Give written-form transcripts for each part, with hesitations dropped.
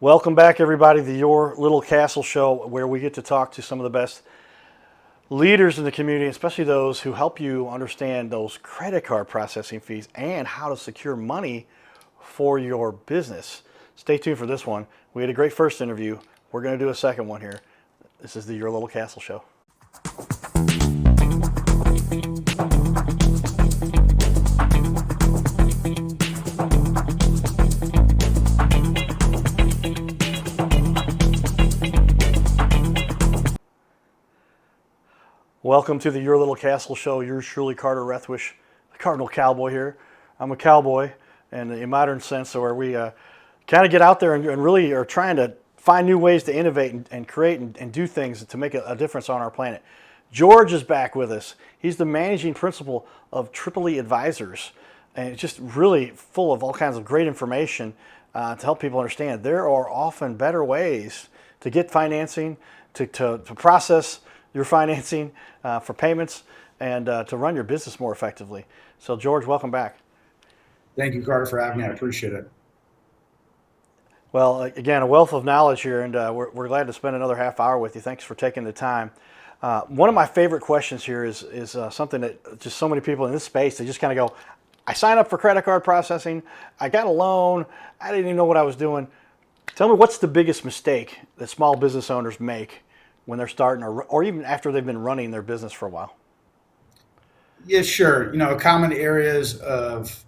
Welcome back, everybody, to Your Little Castle Show, where we get to talk to some of the best leaders in the community, especially those who help you understand those credit card processing fees and how to secure money for your business. Stay tuned for this one. We had a great first interview. We're going to do a second one here. This is the Your Little Castle Show. Welcome to the Your Little Castle Show. Yours truly, Carter Rethwish, the Cardinal Cowboy here. I'm a cowboy in a modern sense, so where we kind of get out there and really are trying to find new ways to innovate and create and do things to make a difference on our planet. George is back with us. He's the managing principal of Tripoli Advisors, and it's just really full of all kinds of great information to help people understand there are often better ways to get financing, to process your financing for payments, and to run your business more effectively. So, George, welcome back. Thank you, Carter, for having me. I appreciate it. Well, again, a wealth of knowledge here, and we're glad to spend another half hour with you. Thanks for taking the time. One of my favorite questions here is something that just so many people in this space, they just kind of go, I signed up for credit card processing, I got a loan, I didn't even know what I was doing. Tell me, what's the biggest mistake that small business owners make when they're starting, or even after they've been running their business for a while? Yeah, sure. Common areas of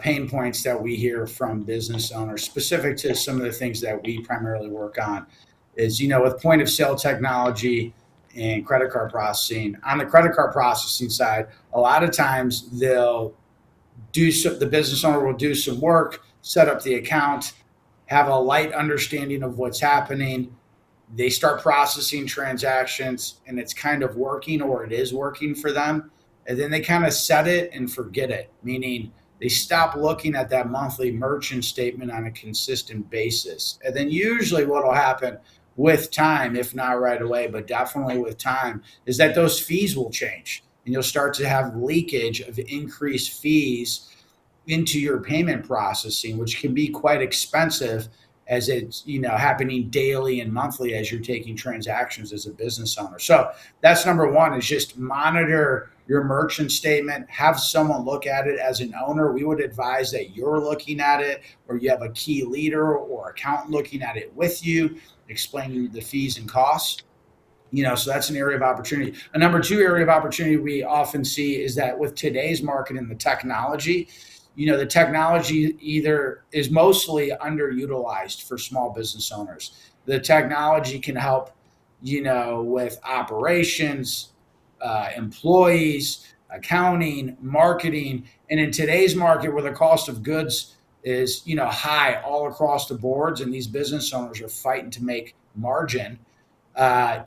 pain points that we hear from business owners, specific to some of the things that we primarily work on, is with point of sale technology and credit card processing. On the credit card processing side, a lot of times the business owner will do some work, set up the account, have a light understanding of what's happening. They start processing transactions and it's kind of working, or it is working for them. And then they kind of set it and forget it, meaning they stop looking at that monthly merchant statement on a consistent basis. And then usually what will happen with time, if not right away, but definitely with time, is that those fees will change and you'll start to have leakage of increased fees into your payment processing, which can be quite expensive as it's happening daily and monthly as you're taking transactions as a business owner. So that's number one, is just monitor your merchant statement, have someone look at it. As an owner, we would advise that you're looking at it, or you have a key leader or accountant looking at it with you, explaining the fees and costs. So that's an area of opportunity. A number two area of opportunity we often see is that with today's market and the technology, the technology either is mostly underutilized for small business owners. The technology can help, with operations, employees, accounting, marketing. And in today's market, where the cost of goods is, high all across the boards, and these business owners are fighting to make margin,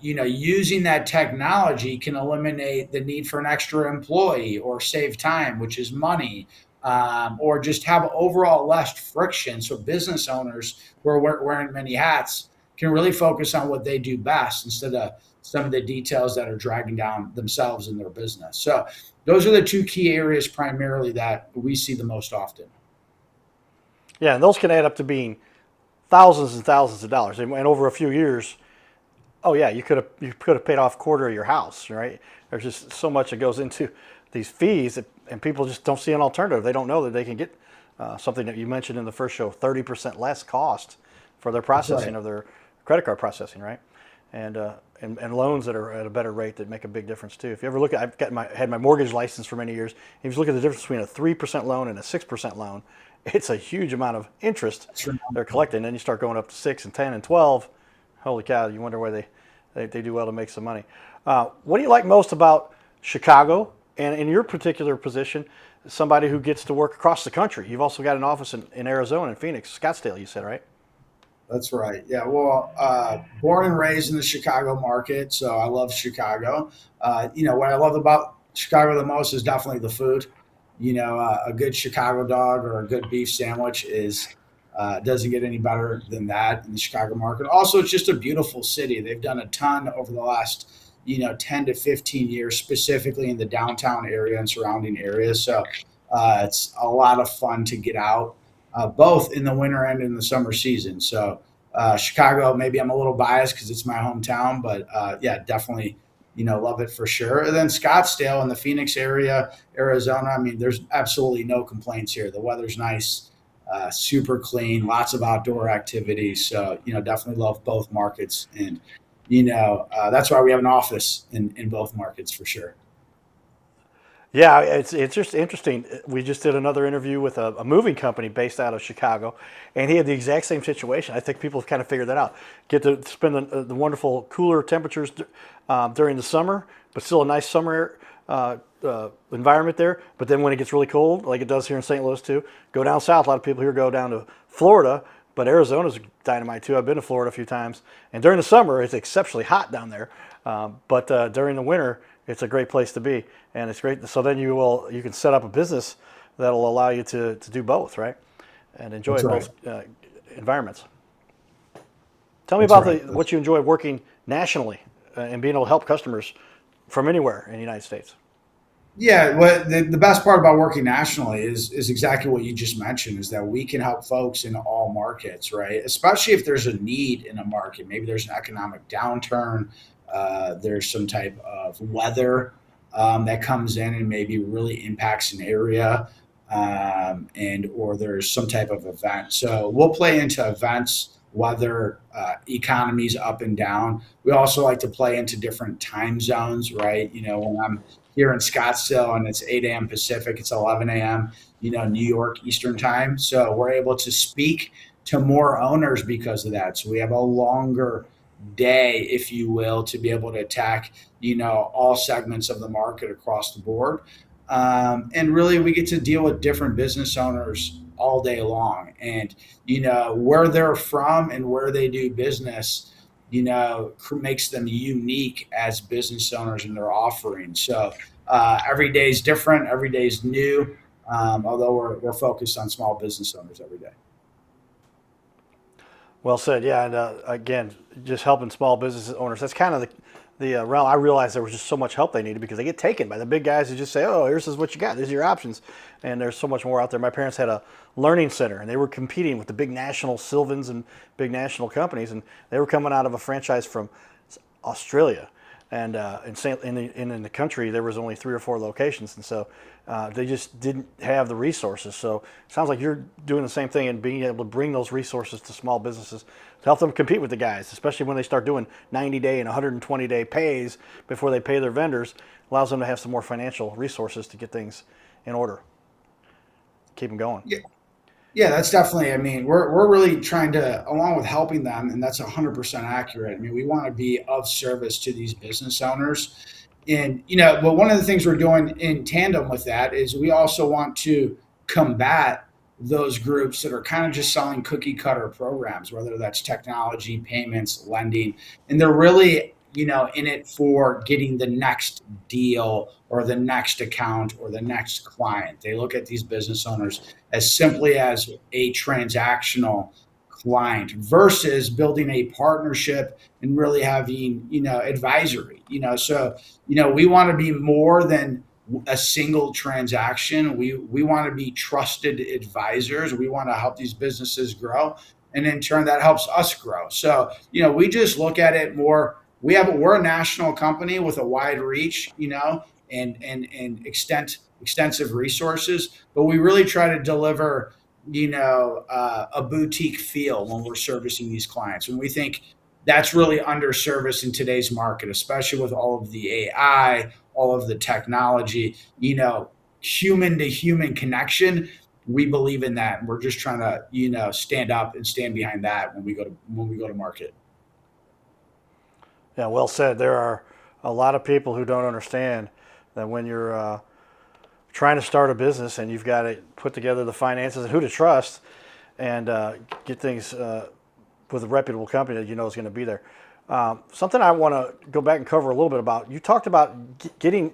using that technology can eliminate the need for an extra employee, or save time, which is money, or just have overall less friction. So business owners who are wearing many hats can really focus on what they do best, instead of some of the details that are dragging down themselves in their business. So those are the two key areas primarily that we see the most often. Yeah, and those can add up to being thousands and thousands of dollars, and over a few years. Oh yeah, you could have paid off a quarter of your house, right? There's just so much that goes into these fees and people just don't see an alternative. They don't know that they can get something that you mentioned in the first show, 30% less cost for their That's processing right. of their credit card processing, right? And loans that are at a better rate that make a big difference too. If you ever look at, had my mortgage license for many years. If you look at the difference between a 3% loan and a 6% loan, it's a huge amount of interest That's right. they're collecting. Then you start going up to 6 and 10 and 12. Holy cow! You wonder why they do well to make some money. What do you like most about Chicago, and in your particular position, somebody who gets to work across the country? You've also got an office in Arizona, in Phoenix, Scottsdale, you said, right? That's right. Yeah. Well, born and raised in the Chicago market, so I love Chicago. What I love about Chicago the most is definitely the food. A good Chicago dog or a good beef sandwich is doesn't get any better than that in the Chicago market. Also, it's just a beautiful city. They've done a ton over the last 10 to 15 years, specifically in the downtown area and surrounding areas. So it's a lot of fun to get out, both in the winter and in the summer season. So Chicago, maybe I'm a little biased because it's my hometown, but yeah, definitely, love it for sure. And then Scottsdale in the Phoenix area, Arizona. I mean, there's absolutely no complaints here. The weather's nice, super clean, lots of outdoor activities. So, definitely love both markets. And, that's why we have an office in both markets for sure. Yeah, it's just interesting. We just did another interview with a moving company based out of Chicago, and he had the exact same situation. I think people have kind of figured that out. Get to spend the wonderful cooler temperatures during the summer, but still a nice summer environment there. But then when it gets really cold, like it does here in St. Louis too, go down south. A lot of people here go down to Florida, but Arizona's dynamite too. I've been to Florida a few times, and during the summer it's exceptionally hot down there. But during the winter, it's a great place to be, and it's great. So then you can set up a business that'll allow you to do both, right, and enjoy That's right. both environments. Tell me That's about right. what you enjoy working nationally and being able to help customers from anywhere in the United States. Yeah, what the best part about working nationally is exactly what you just mentioned, is that we can help folks in all markets, right? Especially if there's a need in a market. Maybe there's an economic downturn, there's some type of weather that comes in and maybe really impacts an area, and or there's some type of event. So we'll play into events, weather, economies up and down. We also like to play into different time zones, right? When I'm here in Scottsdale and it's 8 a.m. Pacific, it's 11 a.m., New York Eastern time. So we're able to speak to more owners because of that. So we have a longer day, if you will, to be able to attack, all segments of the market across the board. And really, we get to deal with different business owners all day long. And, where they're from and where they do business, makes them unique as business owners in their offering. So every day is different, every day is new. Although we're focused on small business owners every day. Well said. Yeah, and again, just helping small business owners. That's kind of the realm. I realized there was just so much help they needed because they get taken by the big guys who just say, "Oh, here's what you got. These are your options." And there's so much more out there. My parents had a learning center, and they were competing with the big national Sylvans and big national companies, and they were coming out of a franchise from Australia. And in the country, there was only 3 or 4 locations, and so they just didn't have the resources. So it sounds like you're doing the same thing and being able to bring those resources to small businesses to help them compete with the guys, especially when they start doing 90-day and 120-day pays before they pay their vendors. Allows them to have some more financial resources to get things in order, keep them going. Yeah. Yeah, that's definitely. I mean, we're really trying to, along with helping them, and that's 100% accurate. I mean, we want to be of service to these business owners, and but one of the things we're doing in tandem with that is we also want to combat those groups that are kind of just selling cookie cutter programs, whether that's technology, payments, lending, and they're really in it for getting the next deal or the next account or the next client. They look at these business owners as simply as a transactional client versus building a partnership and really having advisory. So we want to be more than a single transaction. We want to be trusted advisors. We want to help these businesses grow, and in turn that helps us grow. So we just look at it more. We're a national company with a wide reach, and extensive resources, but we really try to deliver a boutique feel when we're servicing these clients. And we think that's really underserviced in today's market, especially with all of the AI, all of the technology, human to human connection. We believe in that. And we're just trying to, stand up and stand behind that when we go to market. Yeah, well said. There are a lot of people who don't understand that when you're trying to start a business and you've got to put together the finances and who to trust and get things with a reputable company that you know is going to be there. Something I want to go back and cover a little bit about. You talked about getting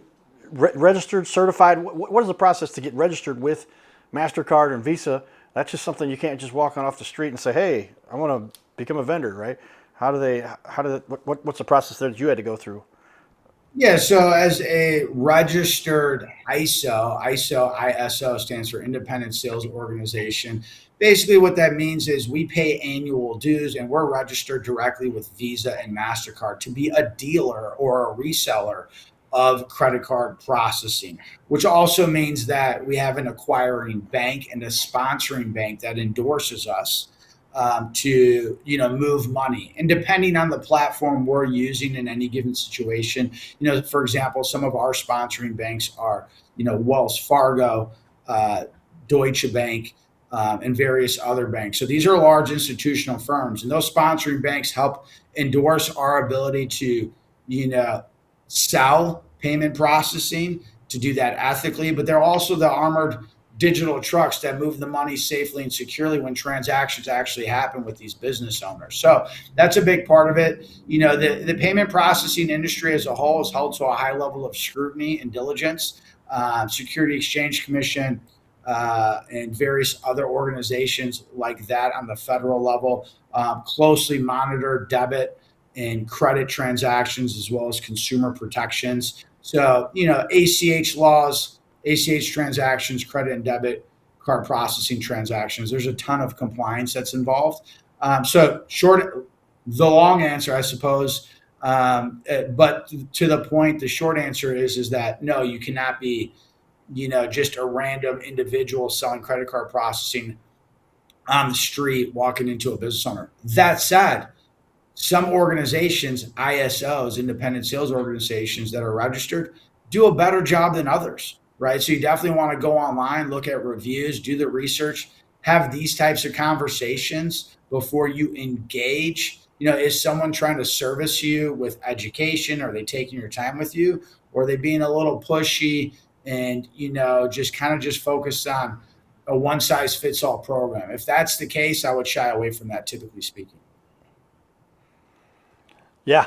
registered, certified. What is the process to get registered with MasterCard and Visa? That's just something you can't just walk on off the street and say, "Hey, I want to become a vendor," right? What's the process there that you had to go through? Yeah, so as a registered ISO stands for Independent Sales Organization. Basically, what that means is we pay annual dues and we're registered directly with Visa and MasterCard to be a dealer or a reseller of credit card processing, which also means that we have an acquiring bank and a sponsoring bank that endorses us to move money. And depending on the platform we're using in any given situation, for example, some of our sponsoring banks are, Wells Fargo, uh, Deutsche Bank, and various other banks. So these are large institutional firms, and those sponsoring banks help endorse our ability to, you know, sell payment processing, to do that ethically. But they're also the armored digital trucks that move the money safely and securely when transactions actually happen with these business owners. So that's a big part of it. The payment processing industry as a whole is held to a high level of scrutiny and diligence. Security Exchange Commission and various other organizations like that on the federal level closely monitor debit and credit transactions as well as consumer protections. So, ACH laws, ACH transactions, credit and debit card processing transactions. There's a ton of compliance that's involved. The long answer, I suppose, but to the point, the short answer is that no, you cannot be, just a random individual selling credit card processing on the street, walking into a business owner. That said, some organizations, ISOs, independent sales organizations that are registered, do a better job than others, right? So you definitely want to go online, look at reviews, do the research, have these types of conversations before you engage. Is someone trying to service you with education? Are they taking your time with you? Or are they being a little pushy and, just focused on a one size fits all program? If that's the case, I would shy away from that, typically speaking. Yeah,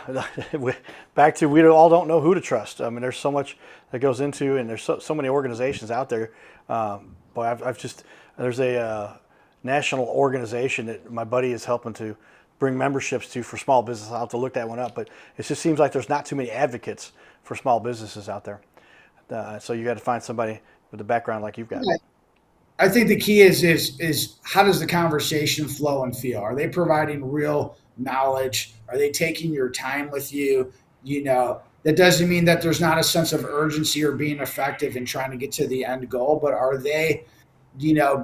back to we all don't know who to trust. I mean, there's so much that goes into, and there's so many organizations out there. But I've just there's a national organization that my buddy is helping to bring memberships to for small business. I'll have to look that one up, but it just seems like there's not too many advocates for small businesses out there. So you got to find somebody with a background like you've got. I think the key is how does the conversation flow and feel? Are they providing real knowledge? Are they taking your time with you? That doesn't mean that there's not a sense of urgency or being effective in trying to get to the end goal, but are they,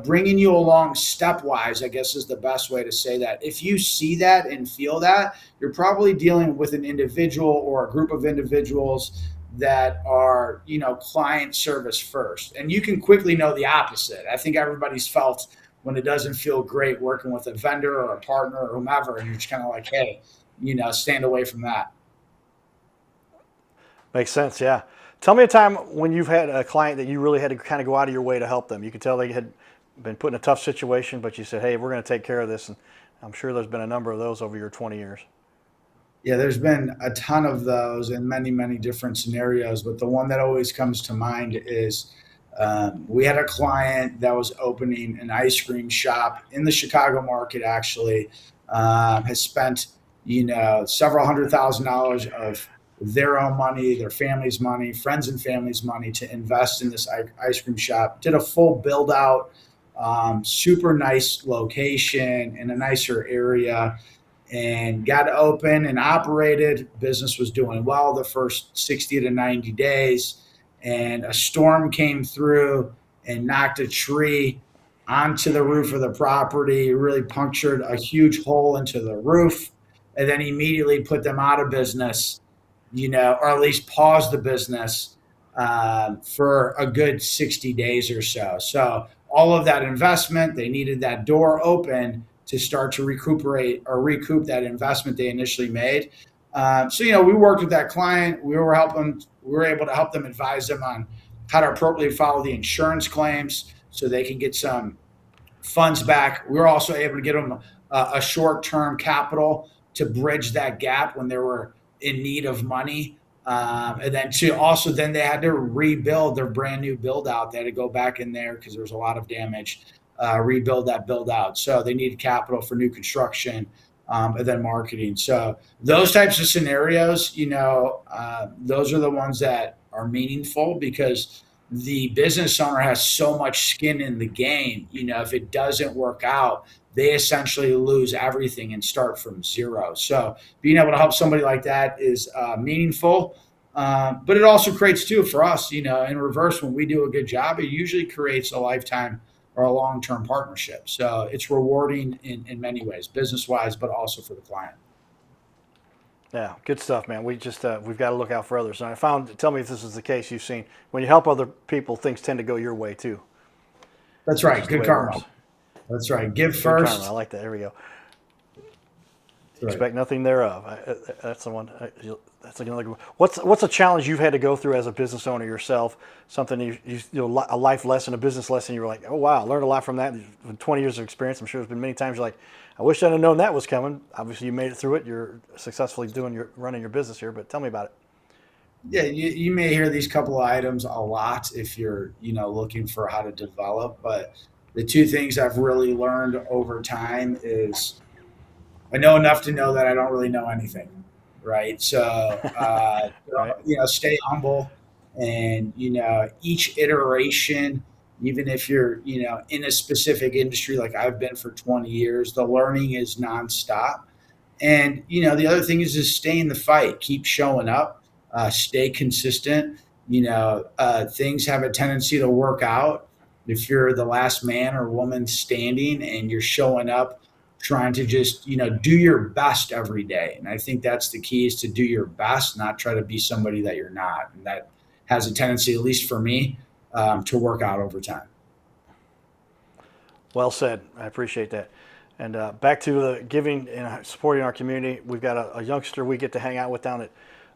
bringing you along stepwise, I guess is the best way to say that. If you see that and feel that, you're probably dealing with an individual or a group of individuals that are, client service first. And you can quickly know the opposite. I think everybody's felt when it doesn't feel great working with a vendor or a partner or whomever, and you're just kind of like, hey, stand away from that. Makes sense. Yeah. Tell me a time when you've had a client that you really had to kind of go out of your way to help them. You could tell they had been put in a tough situation, but you said, "Hey, we're going to take care of this." And I'm sure there's been a number of those over your 20 years. Yeah, there's been a ton of those in many, many different scenarios, but the one that always comes to mind is we had a client that was opening an ice cream shop in the Chicago market. Actually, has spent several $100,000 of their own money, their family's money, friends and family's money to invest in this ice cream shop. Did a full build out, super nice location in a nicer area, and got open and operated. Business was doing well the first 60 to 90 days. And a storm came through and knocked a tree onto the roof of the property, really punctured a huge hole into the roof, and then immediately put them out of business, or at least paused the business for a good 60 days or so. So all of that investment, they needed that door open to start to recuperate or recoup that investment they initially made. We worked with that client. We were able to help them, advise them on how to appropriately follow the insurance claims so they can get some funds back. We were also able to get them a short-term capital to bridge that gap when they were in need of money. And then they had to rebuild their brand new build out. They had to go back in there because there was a lot of damage, rebuild that build out. So they needed capital for new construction. and then marketing. So those types of scenarios, those are the ones that are meaningful because the business owner has so much skin in the game. If it doesn't work out, they essentially lose everything and start from zero. So being able to help somebody like that is meaningful. But it also creates too for us, in reverse, when we do a good job, it usually creates a lifetime or a long-term partnership. So it's rewarding in many ways, business-wise, but also for the client. Yeah, good stuff, man. We've got to look out for others. And I found, tell me if this is the case you've seen, when you help other people, things tend to go your way too. That's right. Good karma. That's right. Give first. Karma. I like that. There we go. Right. Expect nothing thereof. That's the one. That's another good one. What's a challenge you've had to go through as a business owner yourself? Something a life lesson, a business lesson. You were like, oh wow, I learned a lot from that. 20 years of experience. I'm sure there's been many times you're like, I wish I'd have known that was coming. Obviously, you made it through it. You're successfully running your business here. But tell me about it. Yeah, you may hear these couple of items a lot if you're looking for how to develop. But the two things I've really learned over time is I know enough to know that I don't really know anything, right? So, Right. Stay humble, and each iteration, even if you're in a specific industry like I've been for 20 years, the learning is nonstop. And the other thing is stay in the fight, keep showing up, stay consistent. Things have a tendency to work out if you're the last man or woman standing and you're showing up trying to just do your best every day. And I think that's the key, is to do your best, not try to be somebody that you're not. And that has a tendency, at least for me, to work out over time. Well said. I appreciate that. And back to the giving and supporting our community. We've got a youngster we get to hang out with down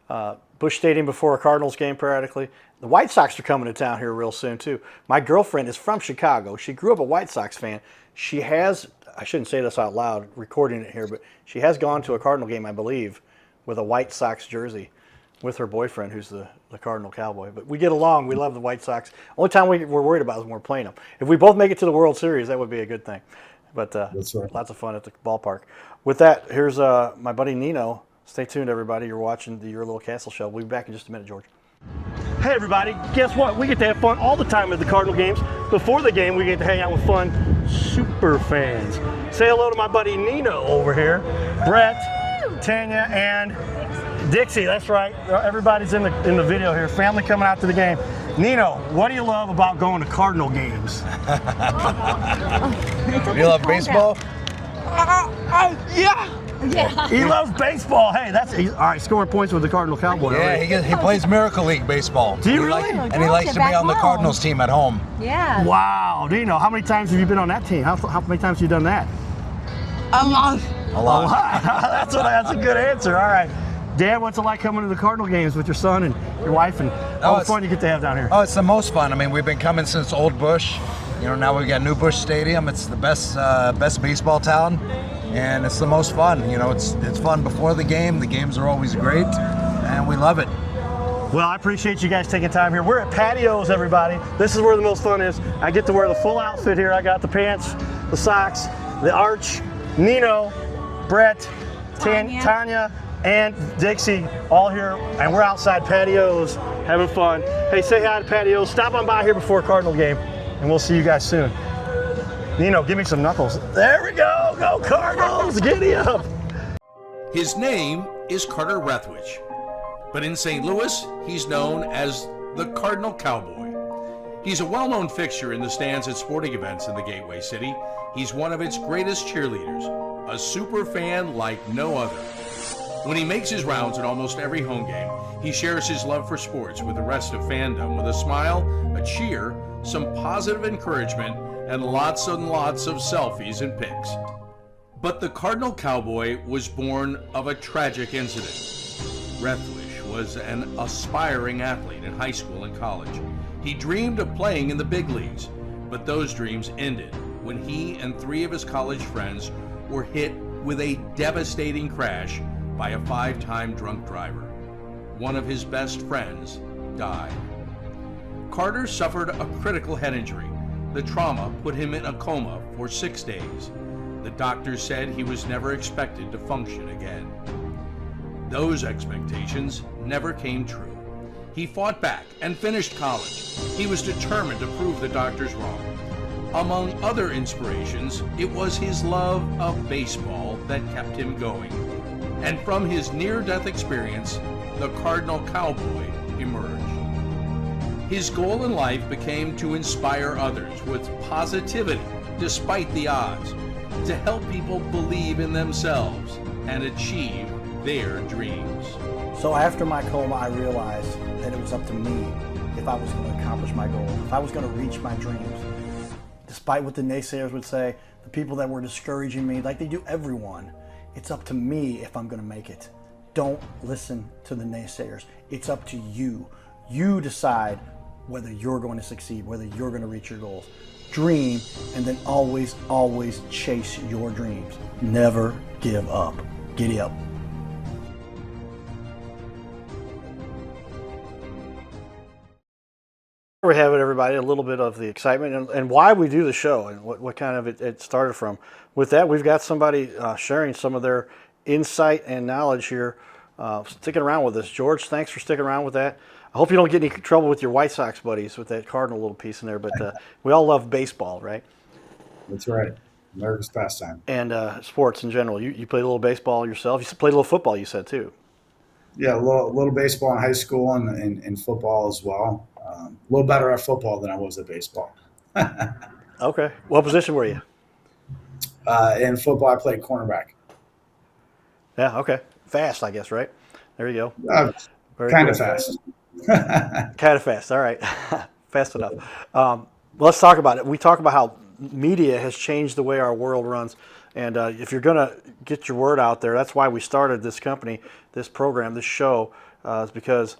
at Busch Stadium before a Cardinals game periodically. The White Sox are coming to town here real soon too. My girlfriend is from Chicago. She grew up a White Sox fan. She has, I shouldn't say this out loud, recording it here, but she has gone to a Cardinal game, I believe, with a White Sox jersey with her boyfriend, who's the Cardinal Cowboy. But we get along. We love the White Sox. Only time we're worried about is when we're playing them. If we both make it to the World Series, that would be a good thing. But That's right. Lots of fun at the ballpark. With that, here's my buddy Nino. Stay tuned, everybody. You're watching the Your Little Castle Show. We'll be back in just a minute, George. Hey, everybody. Guess what? We get to have fun all the time at the Cardinal games. Before the game, we get to hang out with fun super fans. Say hello to my buddy Nino over here. Brett, Tanya, and Dixie. That's right. Everybody's in the video here. Family coming out to the game. Nino, what do you love about going to Cardinal games? You love baseball? Yeah. He loves baseball. Hey, all right. Scoring points with the Cardinal Cowboy. Yeah, he plays Miracle League baseball. Do you really? And he likes to be on the Cardinals team at home. Yeah. Wow. Nino, how many times have you been on that team? How many times have you done that? A lot. That's a good answer. All right. Dad, what's it like coming to the Cardinal games with your son and your wife and all the fun you get to have down here? Oh, it's the most fun. I mean, we've been coming since Old Busch. Now we've got New Busch Stadium. It's the best baseball town, and it's the most fun. It's fun before the game. The games are always great, and we love it. Well, I appreciate you guys taking time here. We're at Patios, everybody. This is where the most fun is. I get to wear the full outfit here. I got the pants, the socks, the arch, Nino, Brett, Tanya, and Dixie all here, and we're outside Patios having fun. Hey, say hi to Patios. Stop on by here before a Cardinal game, and we'll see you guys soon. Nino, give me some knuckles. There we go. Go Cardinals. Giddy up. His name is Carter Rethwich, but in St. Louis, he's known as the Cardinal Cowboy. He's a well-known fixture in the stands at sporting events in the Gateway City. He's one of its greatest cheerleaders, a super fan like no other. When he makes his rounds at almost every home game, he shares his love for sports with the rest of fandom with a smile, a cheer, some positive encouragement, and lots and lots of selfies and pics. But the Cardinal Cowboy was born of a tragic incident. Rethwich was an aspiring athlete in high school and college. He dreamed of playing in the big leagues, but those dreams ended when he and 3 of his college friends were hit with a devastating crash by a 5-time drunk driver. One of his best friends died. Carter suffered a critical head injury. The trauma put him in a coma for 6 days. The doctors said he was never expected to function again. Those expectations never came true. He fought back and finished college. He was determined to prove the doctors wrong. Among other inspirations, it was his love of baseball that kept him going. And from his near-death experience, the Cardinal Cowboy emerged. His goal in life became to inspire others with positivity despite the odds, to help people believe in themselves and achieve their dreams. So after my coma, I realized that it was up to me if I was going to accomplish my goal, if I was going to reach my dreams. Despite what the naysayers would say, the people that were discouraging me, like they do everyone, it's up to me if I'm going to make it. Don't listen to the naysayers. It's up to you. You decide whether you're going to succeed, whether you're going to reach your goals. Dream, and then always, always chase your dreams. Never give up. Giddy up. We have it, everybody, a little bit of the excitement and why we do the show and what kind of it started from. With that, we've got somebody sharing some of their insight and knowledge here, sticking around with us. George, thanks for sticking around with that. I hope you don't get any trouble with your White Sox buddies with that Cardinal little piece in there, but we all love baseball, right? That's right. America's pastime. And sports in general. You played a little baseball yourself. You played a little football, you said, too. Yeah, a little baseball in high school and football as well. A little better at football than I was at baseball. Okay. What position were you? In football, I played cornerback. Yeah, okay. Fast, I guess, right? There you Uh, go. kind of fast. Kind of fast. All right. Fast enough. Let's talk about it. We talk about how media has changed the way our world runs. And if you're going to get your word out there, that's why we started this company, this program, this show, is because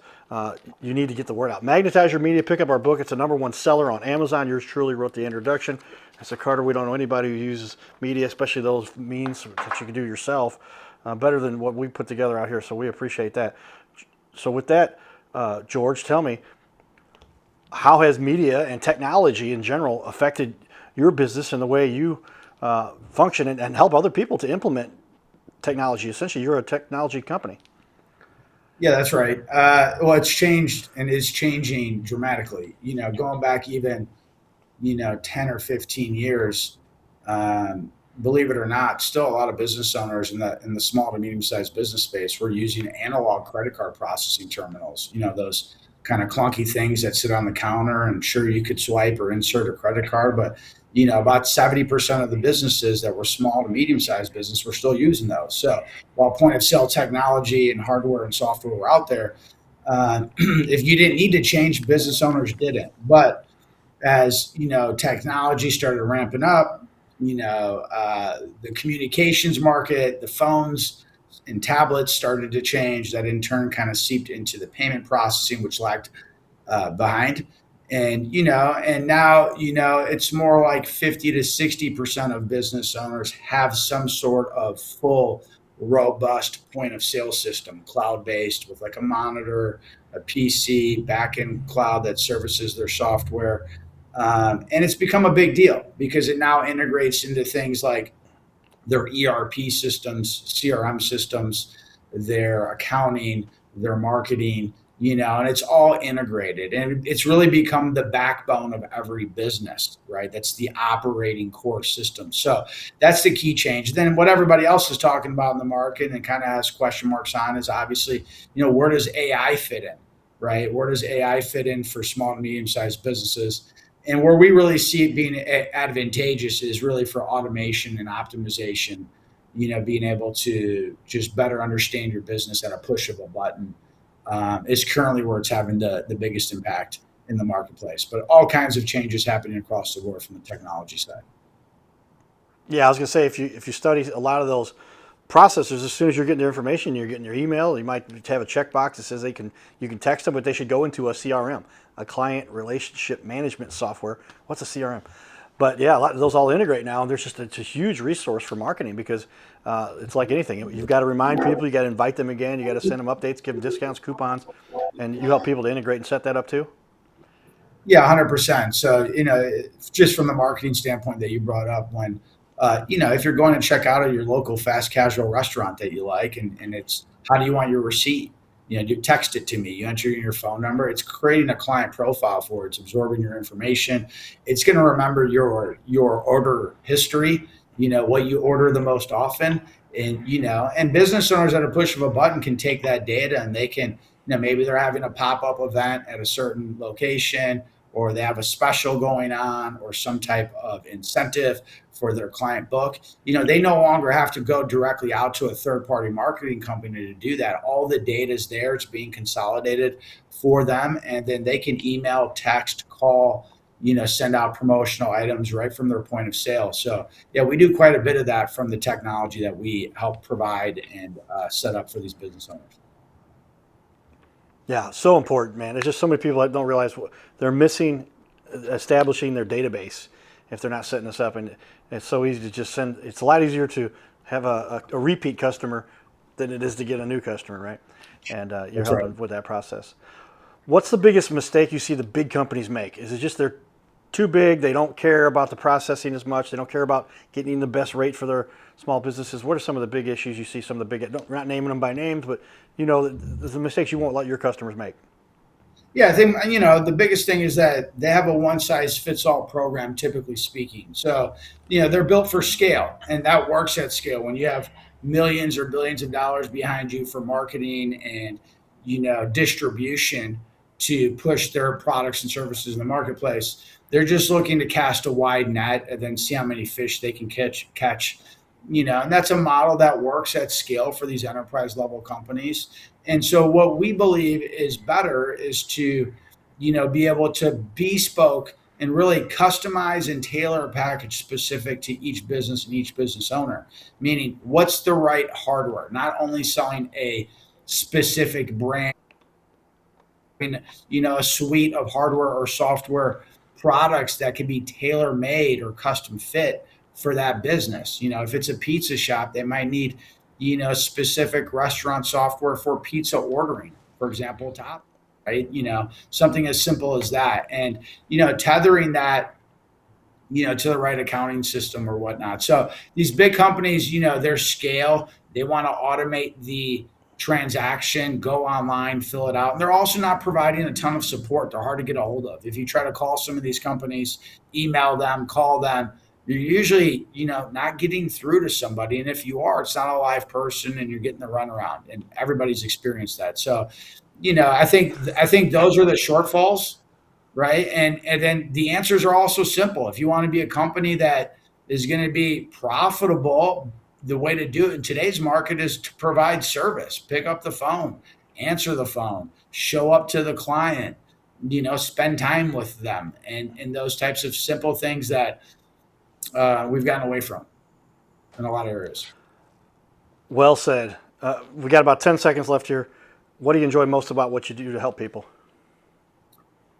you need to get the word out. Magnetize Your Media. Pick up our book. It's a #1 seller on Amazon. Yours truly wrote the introduction. I said, Carter, we don't know anybody who uses media, especially those means that you can do yourself, better than what we put together out here. So we appreciate that. So with that, George, tell me, how has media and technology in general affected your business and the way you function and help other people to implement technology? Essentially, you're a technology company. Yeah, that's right. Well, it's changed and is changing dramatically. Going back even, 10 or 15 years, believe it or not, still a lot of business owners in the small to medium-sized business space were using analog credit card processing terminals. Those kind of clunky things that sit on the counter, and sure, you could swipe or insert a credit card, but about 70% of the businesses that were small to medium-sized business were still using those. So while point of sale technology and hardware and software were out there, if you didn't need to change, business owners didn't. But as technology started ramping up, the communications market, the phones and tablets started to change. That in turn kind of seeped into the payment processing, which lagged behind. And now it's more like 50 to 60% of business owners have some sort of full, robust point of sale system, cloud-based, with like a monitor, a PC, backend cloud that services their software. And it's become a big deal because it now integrates into things like their ERP systems, CRM systems, their accounting, their marketing, and it's all integrated. And it's really become the backbone of every business, right? That's the operating core system. So that's the key change. Then what everybody else is talking about in the market and kind of has question marks on is obviously, where does AI fit in, right? Where does AI fit in for small and medium-sized businesses? And where we really see it being advantageous is really for automation and optimization, being able to just better understand your business at a push of a button is currently where it's having the biggest impact in the marketplace. But all kinds of changes happening across the board from the technology side. Yeah, I was going to say, if you study a lot of those processors, as soon as you're getting their information, you're getting your email, you might have a checkbox that says you can text them, but they should go into a CRM, a client relationship management software. What's a CRM? But yeah, a lot of those all integrate now, and it's a huge resource for marketing because it's like anything. You've got to remind people, you got to invite them again, you got to send them updates, give them discounts, coupons, and you help people to integrate and set that up too? Yeah, 100%. So, just from the marketing standpoint that you brought up, when if you're going to check out at your local fast casual restaurant that you like, and it's how do you want your receipt? You text it to me. You enter your phone number. It's creating a client profile for it. It's absorbing your information. It's going to remember your order history. What you order the most often, and business owners at a push of a button can take that data and they can, maybe they're having a pop-up event at a certain location, or they have a special going on, or some type of incentive for their client book. They no longer have to go directly out to a third-party marketing company to do that. All the data is there. It's being consolidated for them, and then they can email, text, call, send out promotional items right from their point of sale. So yeah, we do quite a bit of that from the technology that we help provide and set up for these business owners. Yeah, so important, man. There's just so many people that don't realize they're missing establishing their database if they're not setting this up. And it's so easy to just send. It's a lot easier to have a repeat customer than it is to get a new customer, right? And you're That's helping right. with that process. What's the biggest mistake you see the big companies make? Is it just they're too big, they don't care about the processing as much, they don't care about getting the best rate for their small businesses? What are some of the big issues you see some of the big, we're not naming them by names, but the mistakes you won't let your customers make? Yeah, I think, the biggest thing is that they have a one size fits all program, typically speaking. So, they're built for scale, and that works at scale. When you have millions or billions of dollars behind you for marketing and, distribution to push their products and services in the marketplace, they're just looking to cast a wide net and then see how many fish they can catch. And that's a model that works at scale for these enterprise level companies. And so what we believe is better is to, be able to bespoke and really customize and tailor a package specific to each business and each business owner. Meaning, what's the right hardware? Not only selling a specific brand, a suite of hardware or software products that can be tailor made or custom fit for that business. If it's a pizza shop, they might need, specific restaurant software for pizza ordering, for example, top, right? Something as simple as that. And, tethering that, to the right accounting system or whatnot. So these big companies, their scale, they want to automate the transaction, go online, fill it out. And they're also not providing a ton of support. They're hard to get a hold of. If you try to call some of these companies, email them, call them, you're usually, not getting through to somebody. And if you are, it's not a live person and you're getting the runaround, and everybody's experienced that. So, I think those are the shortfalls, right? And then the answers are also simple. If you want to be a company that is going to be profitable, the way to do it in today's market is to provide service. Pick up the phone, answer the phone, show up to the client, spend time with them, and those types of simple things that we've gotten away from in a lot of areas. Well said. We got about 10 seconds left here. What do you enjoy most about what you do to help people?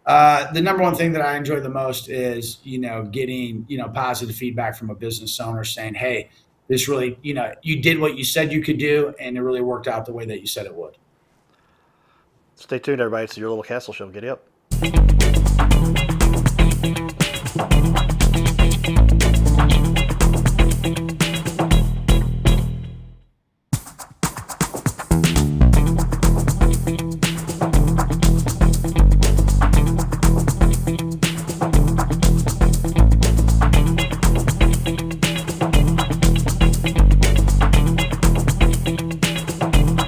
The number one thing that I enjoy the most is, getting, positive feedback from a business owner saying, hey, this really, you did what you said you could do, and it really worked out the way that you said it would. Stay tuned, everybody. It's your Little Castle Show. Giddy up.